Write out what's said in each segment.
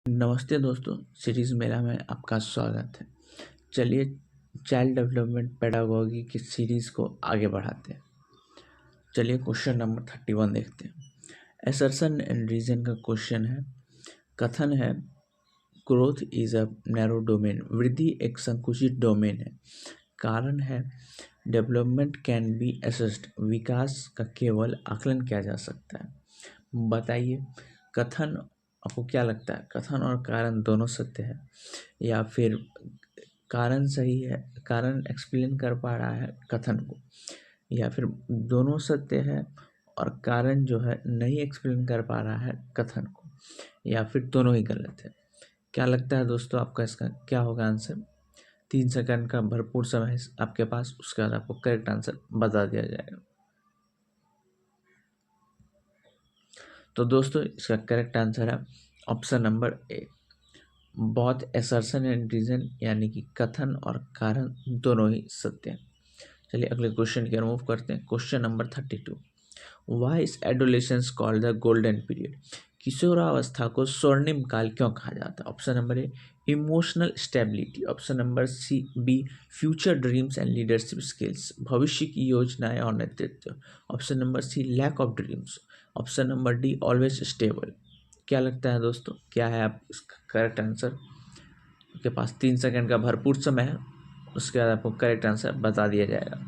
नमस्ते दोस्तों, सीरीज़ मेरा में आपका स्वागत है। चलिए चाइल्ड डेवलपमेंट पेडागोगी की सीरीज़ को आगे बढ़ाते हैं। चलिए क्वेश्चन नंबर 31 देखते हैं। असर्शन एंड रीजन का क्वेश्चन है। कथन है growth is a narrow domain, वृद्धि एक संकुचित डोमेन है। कारण है डेवलपमेंट कैन बी असेस्ड, विकास का केवल आकलन किया जा सकता है। बताइए कथन आपको क्या लगता है, कथन और कारण दोनों सत्य है या फिर कारण सही है, कारण एक्सप्लेन कर पा रहा है कथन को, या फिर दोनों सत्य है और कारण जो है नहीं एक्सप्लेन कर पा रहा है कथन को, या फिर दोनों ही गलत है। क्या लगता है दोस्तों आपका इसका क्या होगा आंसर? 3 सेकंड का भरपूर समय आपके पास, उसके बाद आपको करेक्ट आंसर बता दिया जाएगा। तो दोस्तों इसका करेक्ट आंसर है ऑप्शन नंबर ए, बहुत असर्शन एंड रीजन यानी कि कथन और कारण दोनों ही सत्य हैं। चलिए अगले क्वेश्चन की मूव करते हैं। Question number 32, why is adolescence called the golden period? किशोरावस्था को स्वर्णिम काल क्यों कहा जाता है? Option number A emotional stability, option number C B future dreams and leadership skills, भविष्य की योजनाएं और नेतृत्व, option number C lack of dreams, option number D always stable. क्या लगता है दोस्तों, क्या है आप इसका करेक्ट आंसर? आपके पास 3 सेकंड का भरपूर समय है, उसके बाद आपको करेक्ट आंसर बता दिया जाएगा।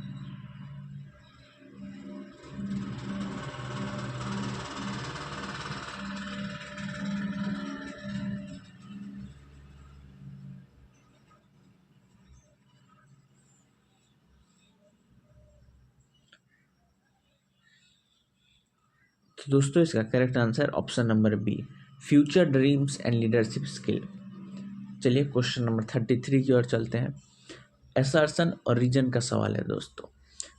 तो दोस्तों इसका correct answer option number B future dreams and leadership skill. चलिए क्वेश्चन नंबर 33 की ओर चलते हैं। असर्शन और रीजन का सवाल है दोस्तों।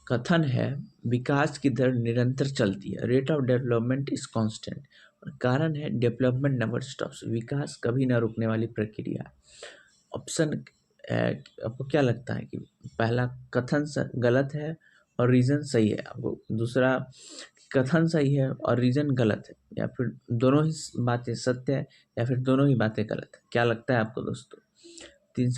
कथन है विकास की दर निरंतर चलती है, rate of development is constant, और कारण है डेवलपमेंट नेवर स्टॉप्स, विकास कभी न रुकने वाली प्रक्रिया। ऑप्शन आपको क्या लगता है कि पहला कथन गलत है और रीजन सही है? आपको दूसरा कथन सही है और रीजन गलत है, या फिर दोनों ही बातें सत्य है, या फिर दोनों ही बातें गलत है? क्या लगता है आपको दोस्तों? 3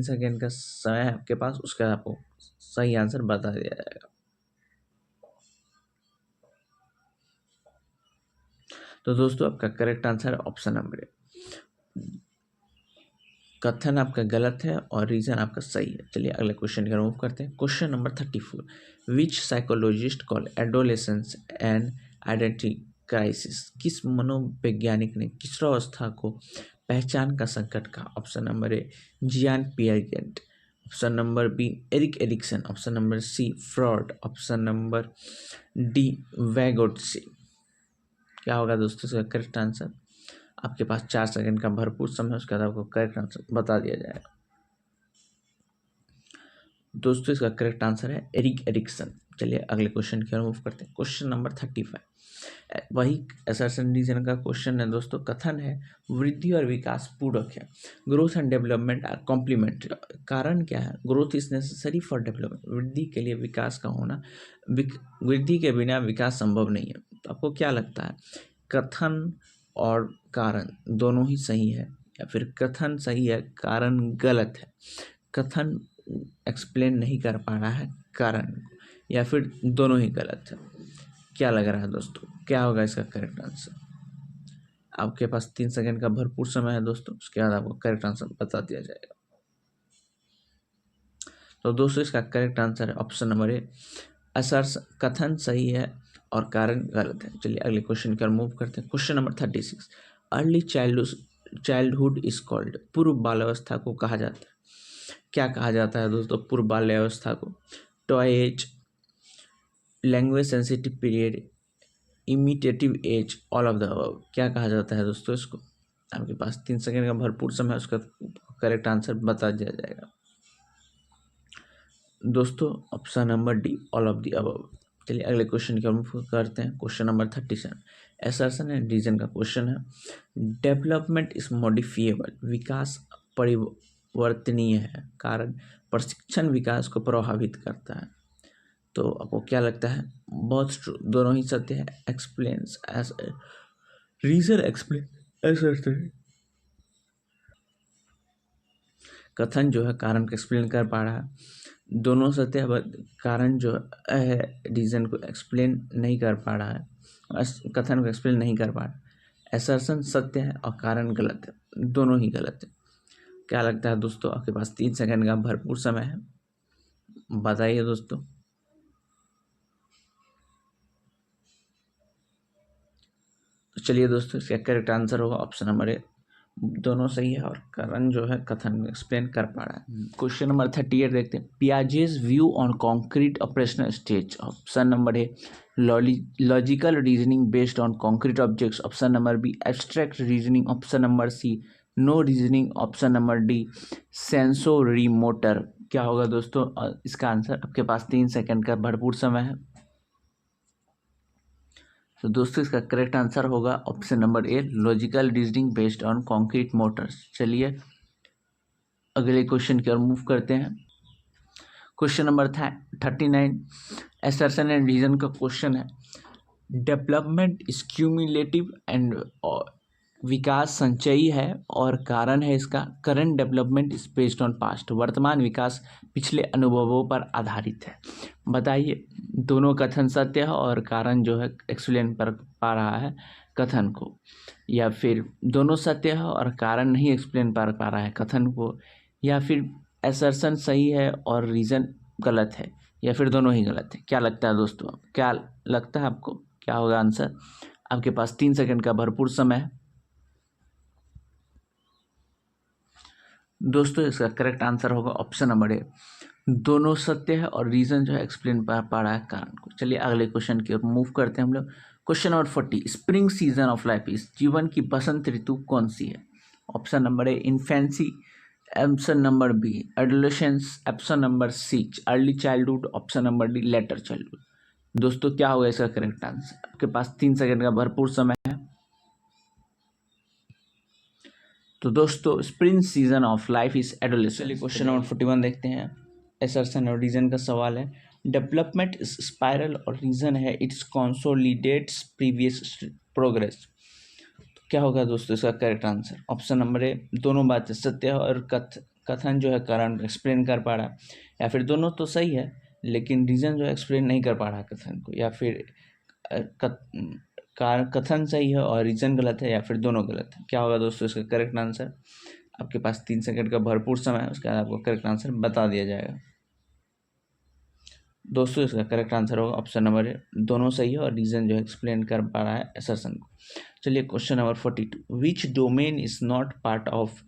सेकंड का समय है आपके पास, उसका आपको सही आंसर बता दिया जाएगा। तो दोस्तों आपका करेक्ट आंसर है ऑप्शन नंबर ए, कथन आपका गलत है और रीजन आपका सही है। चलिए अगले क्वेश्चन की मूव करते हैं। Question number 34, which psychologist call adolescence and identity crisis? किस मनोवैज्ञानिक ने किशोरावस्था को पहचान का संकट कहा? Option number A Jean Piaget, option number B Erik Erikson, option number C Freud, option number D Vygotsky. क्या होगा दोस्तों इसका करेक्ट आंसर? आपके पास 4 सेकंड का भरपूर समय है, उसके बाद आपको करेक्ट आंसर बता दिया जाएगा। दोस्तों इसका करेक्ट आंसर है एरिक एरिक्सन। चलिए अगले क्वेश्चन की ओर मूव करते हैं। क्वेश्चन नंबर 35, वही असर्शन रीजन का क्वेश्चन है दोस्तों। कथन है वृद्धि और विकास पूरक है, growth and development are complementary. कारण क्या है? Growth is necessary for development, वृद्धि के लिए विकास का होना, वृद्धि के बिना विकास संभव नहीं है। तो आपको क्या लगता है, कथन और कारण दोनों ही सही है, या फिर कथन सही है कारण गलत है? कथन एक्सप्लेन नहीं कर पा रहा है कारण, या फिर दोनों ही गलत है? क्या लग रहा है दोस्तों, क्या होगा इसका करेक्ट आंसर? आपके पास 3 सेकंड का भरपूर समय है दोस्तों, उसके बाद आपको करेक्ट आंसर बता दिया जाएगा। तो दोस्तों इसका करेक्ट आंसर है ऑप्शन नंबर ए, असर्स कथन सही है और कारण गलत है। चलिए अगले क्वेश्चन की ओर मूव करते हैं। Question number 36, early childhood is called, पूर्व बाल्यावस्था को कहा जाता है। क्या कहा जाता है दोस्तों पूर्व बाल्यावस्था को? Toy age, language sensitive period, imitative age, all of the above. क्या कहा जाता है दोस्तों इसको? आपके पास 3 सेकंड का भरपूर समय है, उसका करेक्ट आंसर बता दिया जाएगा। दोस्तों option number D all of the above. चलिए अगले क्वेश्चन की ओर मूव करते हैं। Question number 37, assertion and reason का क्वेश्चन है। डेवलपमेंट इज मॉडिफिएबल, विकास परिवर्तनीय है, कारण प्रशिक्षण विकास को प्रभावित करता है। तो आपको क्या लगता है? बहुत दोनों ही सत्य है। एक्सप्लेन्स एज रीजन एक्सप्लेन असर कथन जो है कारण को एक्सप्लेन कर पा रहा है। दोनों सत्य है, कारण जो है रीजन को एक्सप्लेन नहीं कर पा रहा है, कथन को एक्सप्लेन नहीं कर पा रहा है। असर्शन सत्य है और कारण गलत है, दोनों ही गलत है। क्या लगता है दोस्तों? आपके पास 3 सेकंड का भरपूर समय है, बताइए दोस्तों। तो चलिए दोस्तों, इसका करेक्ट आंसर होगा ऑप्शन नंबर ए, दोनों सही है और कारण जो है कथन में एक्सप्लेन कर पा रहा है। क्वेश्चन नंबर 38 देखते हैं। Piaget's view on concrete operational stage. Option number A logical reasoning based on concrete objects. Option number B abstract reasoning. Option number C no reasoning. Option number D sensory motor. क्या होगा दोस्तों इसका answer? आपके पास 3 second का भरपूर समय है। तो दोस्तों इसका करेक्ट आंसर होगा option number A logical reasoning based on concrete motors. चलिए अगले क्वेश्चन की ओर मूव करते हैं। Question number 39 assertion and reason का क्वेश्चन है। डेवलपमेंट इज क्यूमुलेटिव एंड विकास संचयी है और कारण है इसका current development is based on past. वर्तमान विकास पिछले अनुभवों पर आधारित है। बताइए दोनों कथन सत्य है और कारण जो है एक्सप्लेन कर पा रहा है कथन को, या फिर दोनों सत्य है और कारण नहीं एक्सप्लेन कर पा रहा है कथन को, या फिर असर्शन सही है और रीजन गलत है, या फिर दोनों ही गलत है। क्या लगता है दोस्तों? क्या लगता है आपको क्या होगा आंसर? आपके पास 3 सेकंड का भरपूर समय है। दोस्तों इसका करेक्ट आंसर होगा ऑप्शन नंबर ए दोनों सत्य है और रीजन जो है एक्सप्लेन पा रहा है कारण को। चलिए अगले क्वेश्चन की ओर मूव करते हैं हम लोग। Question number 40 spring season of life is जीवन की बसंत ऋतु कौन सी है? Option number A infancy. Option number B adolescence. Option number C early childhood. Option number D later childhood. दोस्तों क्या होगा इसका करेक्ट आंसर? आपके पास 3 सेकंड का भरपूर समय है। तो दोस्तों spring season of life is adolescence. चलिए क्वेश्चन नंबर 41 देखते हैं। असर्शन और रीजन का सवाल है। डेवलपमेंट इज स्पाइरल और रीजन है इट्स कंसोलिडेट्स प्रीवियस प्रोग्रेस। तो क्या होगा दोस्तों इसका करेक्ट आंसर? ऑप्शन नंबर ए दोनों बातें सत्य है और कथन जो है कारण एक्सप्लेन कर पा रहा है, या फिर दोनों तो सही है लेकिन रीजन जो एक्सप्लेन नहीं कर पा रहा कथन को, या फिर कथन सही है और रीजन गलत है, या फिर दोनों गलत है। क्या होगा दोस्तों इसका करेक्ट आंसर? आपके पास 3 सेकंड का भरपूर समय है, उसके बाद आपको करेक्ट आंसर बता दिया जाएगा। दोस्तों इसका करेक्ट आंसर होगा ऑप्शन नंबर ए दोनों सही है और रीजन जो एक्सप्लेन कर पा रहा है असर्शन को। चलिए question number 42 which domain is not part of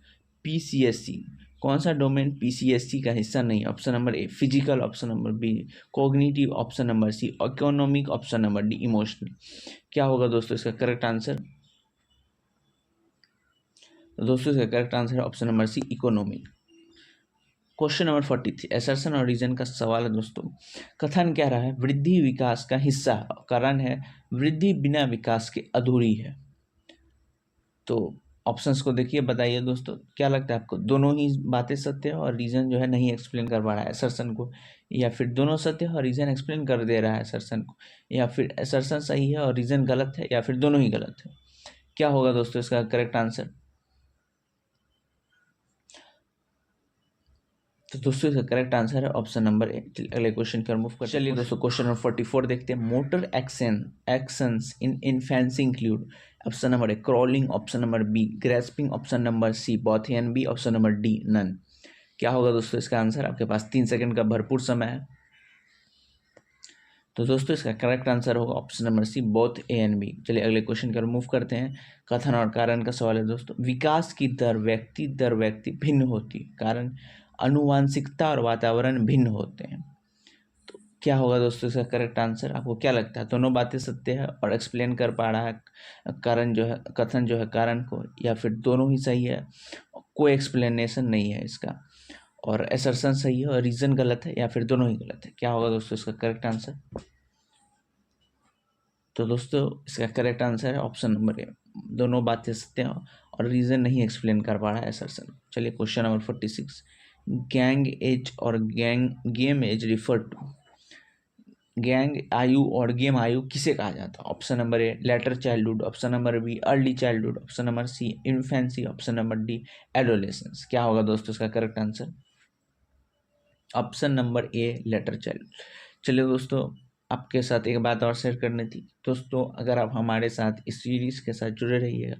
PCSC. कौन सा डोमेन पीसीएससी का हिस्सा नहीं? Option number A physical. Option number B cognitive. Option number C economic. Option number D emotional. क्या होगा दोस्तों इसका करेक्ट आंसर? तो दोस्तों इसका करेक्ट आंसर है option number C economic. Question number 43 assertion और रीजन का सवाल है दोस्तों। कथन कह रहा है वृद्धि विकास का हिस्सा है, कारण है वृद्धि बिना विकास के अधूरी है। तो ऑप्शंस को देखिए, बताइए दोस्तों क्या लगता है आपको? दोनों ही बातें सत्य है और रीजन जो है नहीं एक्सप्लेन कर पा रहा है असर्शन को, या फिर दोनों सत्य है और रीजन एक्सप्लेन कर दे रहा है असर्शन को, या फिर असर्शन सही है और रीजन गलत है, या फिर दोनों ही गलत है? क्या होगा दोस्तों इसका करेक्ट आंसर? तो दोस्तों इसका करेक्ट आंसर है ऑप्शन नंबर ए। अगले क्वेश्चन की ओर मूव करते हैं। चलिए दोस्तों क्वेश्चन नंबर 44 देखते हैं। Motor actions in infancy include. Option number A crawling. Option number B grasping. Option number C both A and B. Option number D none. क्या होगा दोस्तों इसका आंसर? आपके पास 3 सेकंड का भरपूर समय है। तो दोस्तों इसका करेक्ट आंसर होगा option number C both A and B. चलिए अगले क्वेश्चन की ओर मूव करते हैं। कथन और कारण का सवाल है दोस्तों। विकास की दर व्यक्ति भिन्न होती है, कारण आनुवांशिकता और वातावरण भिन्न होते हैं। तो क्या होगा दोस्तों इसका करेक्ट आंसर? आपको क्या लगता है? दोनों बातें सत्य है और एक्सप्लेन कर पा रहा है कारण जो है कथन जो है कारण को, या फिर दोनों ही सही है, कोई एक्सप्लेनेशन नहीं है इसका, और असर्शन सही है और रीजन गलत है, या फिर दोनों ही गलत है? क्या होगा दोस्तों इसका करेक्ट आंसर? तो दोस्तों इसका करेक्ट आंसर है ऑप्शन नंबर ए दोनों बातें सत्य हैं और रीजन नहीं एक्सप्लेन कर पा रहा है असर्शन। चलिए क्वेश्चन नंबर 46 गैंग एज और game age refer to. Gang आयु और गेम आयु किसे कहा जाता है? Option number A later childhood, option number B early childhood, option number C infancy, option number D adolescence. क्या होगा दोस्तों इसका correct answer? Option number A later child. चलिए दोस्तों, आपके साथ एक बात और शेयर करनी थी दोस्तों, अगर आप हमारे साथ इस सीरीज के साथ जुड़े रहिएगा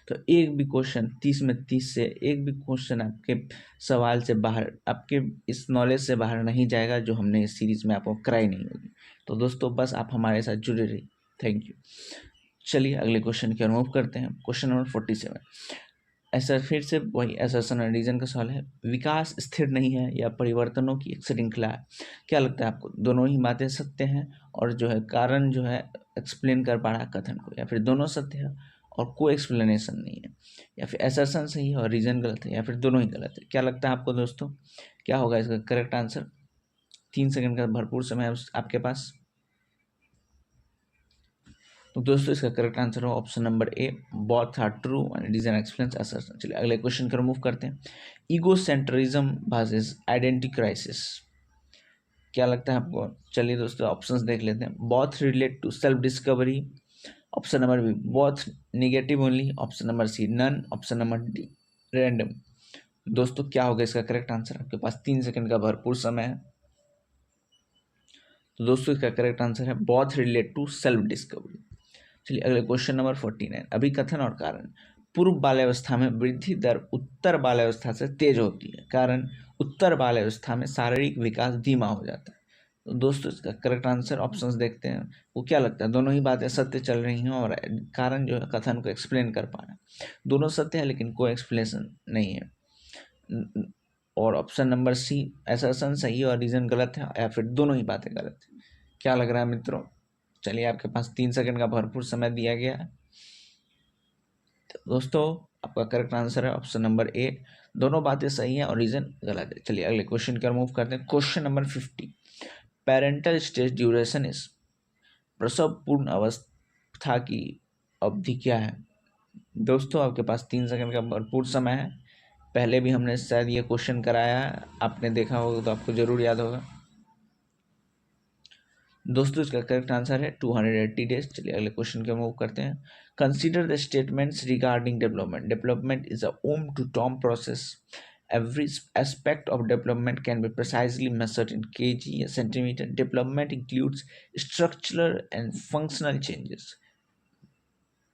तो एक भी क्वेश्चन 30 में 30 से एक भी क्वेश्चन आपके सवाल से बाहर, आपके इस नॉलेज से बाहर नहीं जाएगा जो हमने इस सीरीज में आपको कराई नहीं होगी। तो दोस्तों बस आप हमारे साथ जुड़े रहिए। Thank you. चलिए अगले क्वेश्चन की ओर मूव करते हैं। Question number 47। ऐसा फिर से वही असर्शन और रीजन का सवाल है। विकास स्थिर नहीं है या परिवर्तनों की एक श्रृंखला है। क्या लगता है आपको? दोनों ही बातें सत्य हैं और जो है कारण जो है एक्सप्लेन कर पा रहा है कथन को, या फिर दोनों सत्य है और कोई एक्सप्लेनेशन नहीं है, या फिर असर्शन सही है और रीजन गलत है, या फिर दोनों ही गलत है? क्या लगता है आपको दोस्तों? क्या होगा इसका करेक्ट आंसर? 3 सेकंड का भरपूर समय है आपके पास। तो दोस्तों इसका करेक्ट आंसर हो option number A both are true and reason explains assertion. चलिए अगले क्वेश्चन को रिमूव करते हैं। Egocentrism versus identity crisis. क्या लगता है आपको? चलिए दोस्तों ऑप्शंस देख लेते हैं। Both relate to self discovery, option number B both negative only, option number C none, option number D random. दोस्तों क्या होगा इसका करेक्ट आंसर? आपके पास 3 सेकंड का भरपूर समय है। तो दोस्तों इसका करेक्ट आंसर है both relate to self discovery. चलिए अगले क्वेश्चन नंबर 49। अभिकथन और कारण। पूर्व बाल्यावस्था में वृद्धि दर उत्तर बाल्यावस्था से तेज होती है, कारण उत्तर बाल्यावस्था में शारीरिक विकास धीमा हो जाता है। तो दोस्तों इसका करेक्ट आंसर ऑप्शंस देखते हैं। वो क्या लगता है? दोनों ही बातें सत्य चल रही हैं और कारण जो है कथन को एक्सप्लेन कर पा रहा है। दोनों सत्य है लेकिन कोई एक्सप्लेनेशन नहीं है। और ऑप्शन नंबर सी असर्शन सही है और रीजन गलत है, या फिर दोनों ही बातें गलत है? क्या लग रहा है मित्रों? चलिए आपके पास 3 सेकंड का भरपूर समय दिया गया है। तो दोस्तों आपका करेक्ट आंसर है ऑप्शन नंबर ए दोनों बातें सही हैं और रीजन गलत है। चलिए अगले क्वेश्चन की ओर मूव करते हैं। Question number 50। Parental stage duration is. प्रसव पूर्ण अवस्था की अवधि क्या है? दोस्तों आपके पास 3 सेकंड का भरपूर समय है। पहले भी हमने शायद ये क्वेश्चन कराया है, आपने देखा होगा तो आपको जरूर याद होगा। दोस्तों इसका करेक्ट आंसर है 280 डेज। चलिए अगले क्वेश्चन के मूव करते हैं। Consider the statements regarding development. Development is a home to term process. Every aspect of development can be precisely measured in kg या centimeter. Development includes structural and functional changes.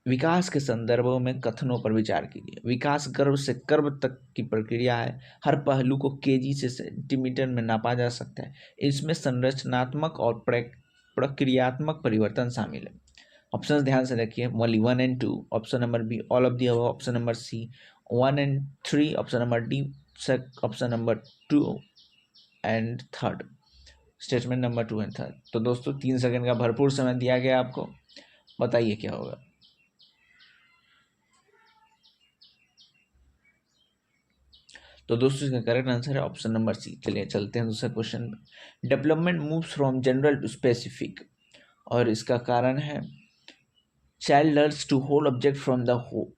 विकास के संदर्भों में कथनों पर विचार कीजिए। विकास गर्भ से कर्भ तक की प्रक्रिया है। हर पहलू को केजी से सेंटीमीटर में नापा जा सकता है। इसमें संरचनात्मक और प्रक्रियात्मक परिवर्तन शामिल है। ऑप्शंस ध्यान से देखिए। Only 1 and 2, option number B all of the above, option number C 1 and 3, option number D option number 2 and 3, statement number 2 and 3। तो दोस्तों 3 सेकंड का भरपूर समय दिया गया आपको, बताइए क्या होगा। तो दोस्तों इसका करेक्ट आंसर है ऑप्शन नंबर सी। चलिए चलते हैं दूसरे क्वेश्चन में। Development moves from general to specific, और इसका कारण है child learns to hold object from the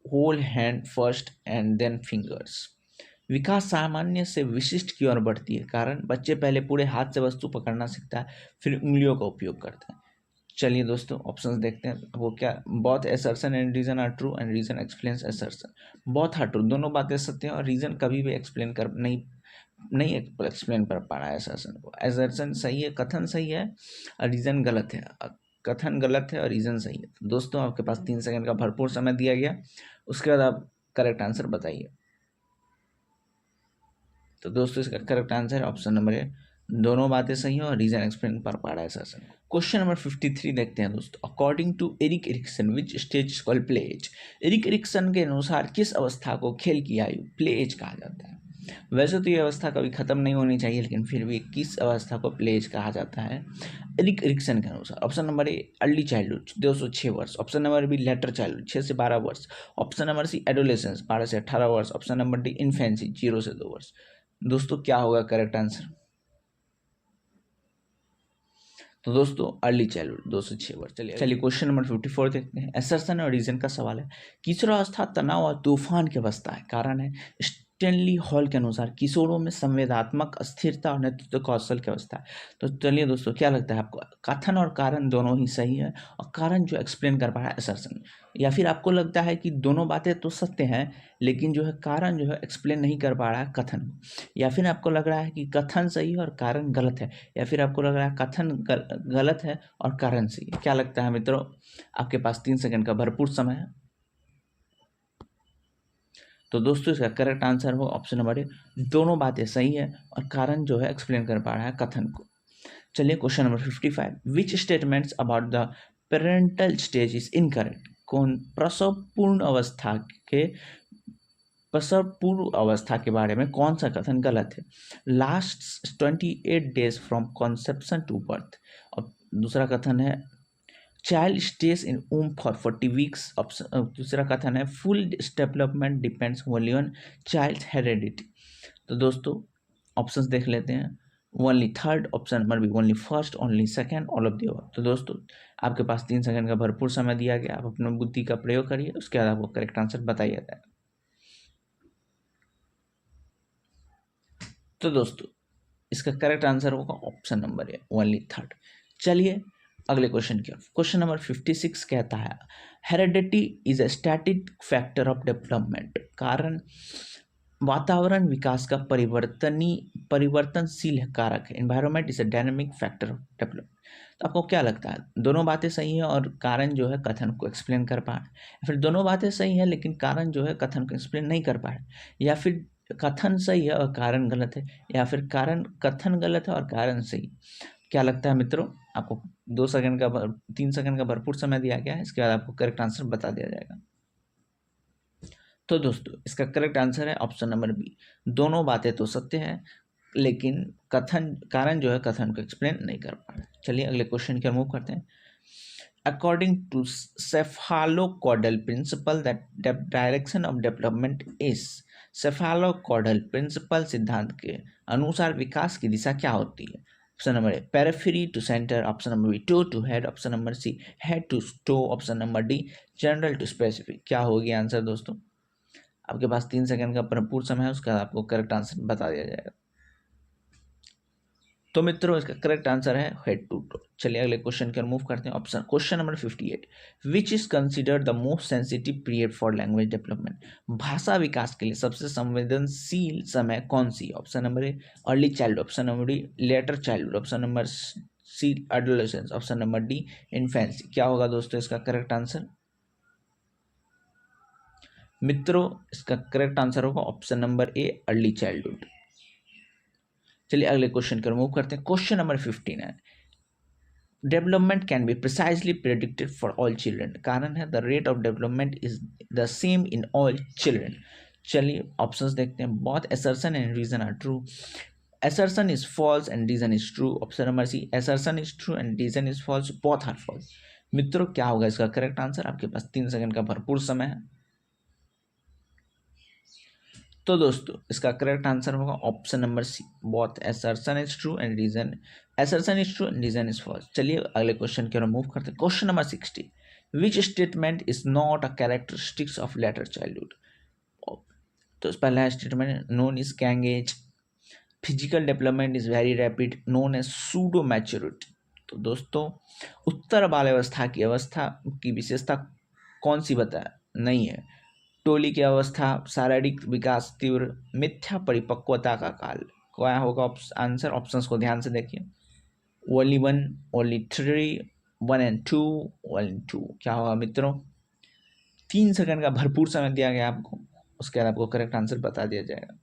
whole hand first and then fingers. विकास सामान्य से विशिष्ट की ओर बढ़ती है, कारण बच्चे पहले पूरे हाथ से वस्तु पकड़ना सीखता है, फिर उंगलियों का उपयोग करता है। चलिए दोस्तों ऑप्शंस देखते हैं। वो क्या? Both assertion and reason are true and reason explains assertion. Both are true, दोनों बातें सत्य हैं और रीजन कभी भी एक्सप्लेन कर नहीं एक्सप्लेन कर पा रहा है असर्शन को। असर्शन सही है, कथन सही है और रीजन गलत है। कथन गलत है और रीजन सही है। तो दोस्तों आपके पास 3 सेकंड का भरपूर समय दिया गया, उसके बाद आप करेक्ट आंसर बताइए। तो दोस्तों इसका करेक्ट आंसर है ऑप्शन नंबर ए दोनों बातें सही हैं और रीजन एक्सप्लेन कर पा रहा है असर्शन। क्वेश्चन नंबर 53 देखते हैं दोस्तों। According to Erik Erikson which stage called play age. Erik Erikson के अनुसार किस अवस्था को खेल की आयु प्ले एज कहा जाता है? वैसे तो ये अवस्था कभी खत्म नहीं होनी चाहिए, लेकिन फिर भी किस अवस्था को प्ले एज कहा जाता है एरिक एरिक्सन के अनुसार? Option number A early childhood 2 से 6 वर्ष, option number B later childhood 6 से 12 वर्ष, ऑप्शन नंबर सी एडोलेसेंस 12 से 18 वर्ष, ऑप्शन नंबर डी इन्फेंसी 0 से 2 वर्ष। दोस्तों क्या होगा करेक्ट आंसर? तो दोस्तों अर्ली चाइल्डहुड 2 से 6 वर्ष। चलिए क्वेश्चन नंबर 54 देखते हैं। असर्शन और रीजन का सवाल है। किशोरावस्था तनाव और तूफान की अवस्था है, कारण है स्टेनली हॉल के अनुसार किशोरों में संवेदात्मक अस्थिरता और नेतृत्व कौशल की अवस्था है। तो चलिए दोस्तों, क्या लगता है आपको, कथन और कारण दोनों ही सही है, और कारण जो एक्सप्लेन कर पा रहा है असर्शन, या फिर आपको लगता है कि दोनों बातें तो सत्य हैं लेकिन जो है कारण जो है एक्सप्लेन नहीं कर पा रहा है कथन, या फिर आपको लग रहा है कि कथन सही है और कारण गलत है, या फिर आपको लग रहा है कथन गलत है और कारण सही है? क्या लगता है मित्रों? आपके पास 3 सेकंड का भरपूर समय है। तो दोस्तों, इसका करेक्ट आंसर हो ऑप्शन नंबर ए, दोनों बातें सही है और कारण जो है एक्सप्लेन कर पा रहा है कथन को। चलिए question number 55, which statements about the parental stage is incorrect? कौन प्रसव पूर्ण अवस्था के प्रसव पूर्व अवस्था के बारे में कौन सा कथन गलत है? Last 28 days from conception to birth. और दूसरा कथन है child stage in womb for 40 weeks. दूसरा कथन है full development depends only on child heredity. तो दोस्तों, ऑप्शंस देख लेते हैं। Only third, option number B only first, only second, all of the above. तो दोस्तों, आपके पास 3 सेकंड का भरपूर समय दिया गया, आप अपनी बुद्धि का प्रयोग करिए, उसके बाद आपको करेक्ट आंसर बताइए जाएगा। तो दोस्तों, इसका करेक्ट आंसर होगा ऑप्शन नंबर ए, ओनली थर्ड। चलिए अगले क्वेश्चन की ओर। क्वेश्चन नंबर 56 कहता है heredity is a static factor of development. कारण वातावरण विकास का परिवर्तनशील कारक है। Environment is a dynamic factor of development. तो आपको क्या लगता है, दोनों बातें सही हैं और कारण जो है कथन को एक्सप्लेन कर पा रहे हैं, फिर दोनों बातें सही हैं लेकिन कारण जो है कथन को एक्सप्लेन नहीं कर पा रहे, या फिर कथन सही है और कारण गलत है, या फिर कारण कथन गलत है और कारण सही? क्या लगता है मित्रों? आपको 3 सेकंड का भरपूर समय दिया गया है, इसके बाद आपको करेक्ट आंसर बता दिया जाएगा। तो दोस्तों, इसका करेक्ट आंसर है ऑप्शन नंबर बी, दोनों बातें तो सत्य है लेकिन कारण जो है कथन को एक्सप्लेन नहीं कर पा रहे। चलिए अगले क्वेश्चन की ओर मूव करते हैं। According to cephalocaudal principle that direction of development is. Cephalocaudal principle सिद्धांत के अनुसार विकास की दिशा क्या होती है? Option number A periphery to centre, option number B toe to head, option number C head to toe, option number D general to specific. क्या होगी आंसर दोस्तों? आपके पास 3 सेकंड का भरपूर समय है, उसका आपको करेक्ट आंसर बता दिया जाएगा। तो मित्रों, इसका करेक्ट आंसर है हेड टू टो। चलिए अगले क्वेश्चन की ओर मूव करते हैं। Option question number 58, which is considered the most sensitive period for language development? भाषा विकास के लिए सबसे संवेदनशील समय कौन सी? Option number A early child, option number D later child, option number C adolescence, option number D infancy. क्या होगा दोस्तों इसका करेक्ट आंसर? मित्रों, इसका करेक्ट आंसर होगा option number A early childhood. चलिए अगले क्वेश्चन की ओर मूव करते हैं। Question number 59, development can be precisely predicted for all children. कारण है the rate of development is the same in all children. चलिए ऑप्शंस देखते हैं। Both assertion and reason are true, assertion is false and reason is true, option number C assertion is true and reason is false, both are false। मित्रों, क्या होगा इसका correct answer? आपके पास 3 second का भरपूर समय है। तो दोस्तों, इसका करेक्ट आंसर होगा option number C, both assertion is true and reason is false। चलिए अगले क्वेश्चन की ओर मूव करते हैं। Question number 60, which statement is not a characteristics of later childhood? तो पहला statement known is gang age, physical development is very rapid, known as pseudo maturity. तो दोस्तों, उत्तर बाल्यावस्था की विशेषता कौन सी बता नहीं है? टोली की अवस्था, शारीरिक विकास तीव्र, मिथ्या परिपक्वता का काल। क्या होगा आंसर? ऑप्शंस को ध्यान से देखिए। Only 1, only 3, 1 and 2, 1 and 2। क्या होगा मित्रों? 3 सेकंड का भरपूर समय दिया गया आपको, उसके बाद आपको करेक्ट आंसर बता दिया जाएगा।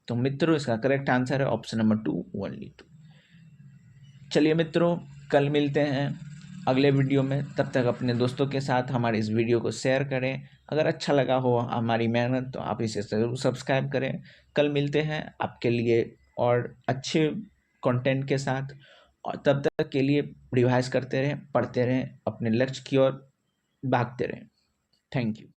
तो मित्रों, इसका करेक्ट आंसर है ऑप्शन नंबर 2, ओनली 2। चलिए मित्रों, कल मिलते हैं अगले वीडियो में। तब तक अपने दोस्तों के साथ हमारे इस वीडियो को शेयर करें। अगर अच्छा लगा हो हमारी मेहनत तो आप इसे ज़रूर सब्सक्राइब करें। कल मिलते हैं आपके लिए और अच्छे कंटेंट के साथ, और तब तक के लिए रिवाइज करते रहें, पढ़ते रहें, अपने लक्ष्य की ओर भागते रहें। Thank you.